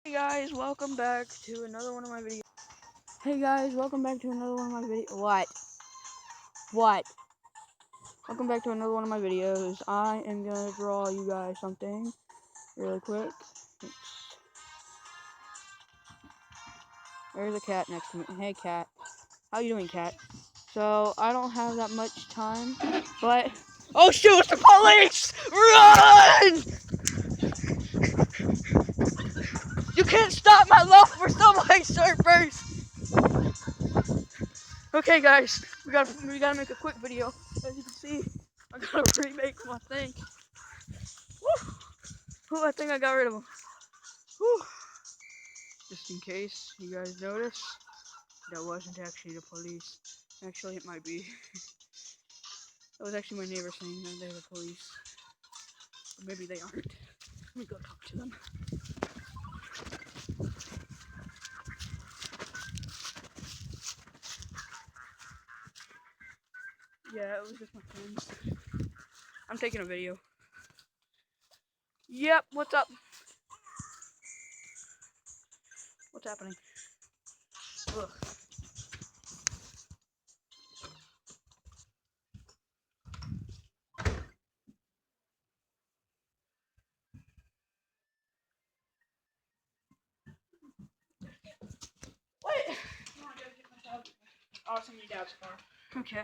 Hey guys, welcome back to another one of my videos. Hey guys, welcome back to another one of my videos. What? Welcome back to another one of my videos. I am gonna draw you guys something really quick. There's a cat next to me. Hey cat, how you doing, cat? So I don't have that much time, but oh shoot, it's the police! Run! You can't stop my love for Subway Surfers. Okay, guys, we gotta make a quick video. As you can see, I gotta remake my thing. Woo! Oh, I think I got rid of them. Woo! Just in case you guys notice, that wasn't actually the police. Actually, it might be. That was actually my neighbor saying that they're the police. Or maybe they aren't. Let me go talk to them. Yeah, it was just my friends. I'm taking a video. Yep, what's up? What's happening? Ugh. Wait! Oh, somebody dad's car. Okay.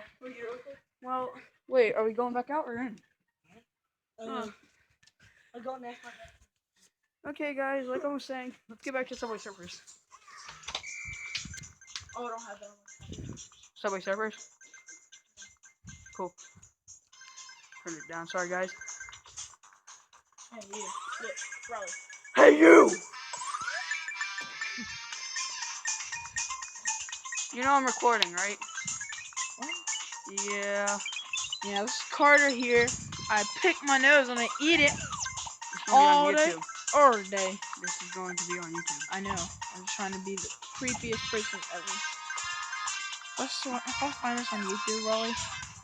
Well, wait, are we going back out or in? I'll go next one. Okay, guys, like I was saying, let's get back to Subway Surfers. Oh, I don't have that one. Subway Surfers? Cool. Turn it down. Sorry, guys. Hey, you. Look, Raleigh. Hey, you! You know I'm recording, right? What? Yeah. Yeah, this is Carter here. I pick my nose and I eat it It's gonna all be on day, YouTube. every day. This is going to be on YouTube. I know. I'm just trying to be the creepiest person ever. If I find this on YouTube, Raleigh,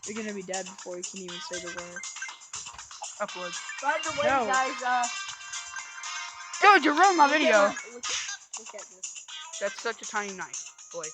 you're gonna be dead before you can even say the word. Upload. By the way, No. guys, Dude, you ruined my video. Look at this. That's such a tiny knife, boy.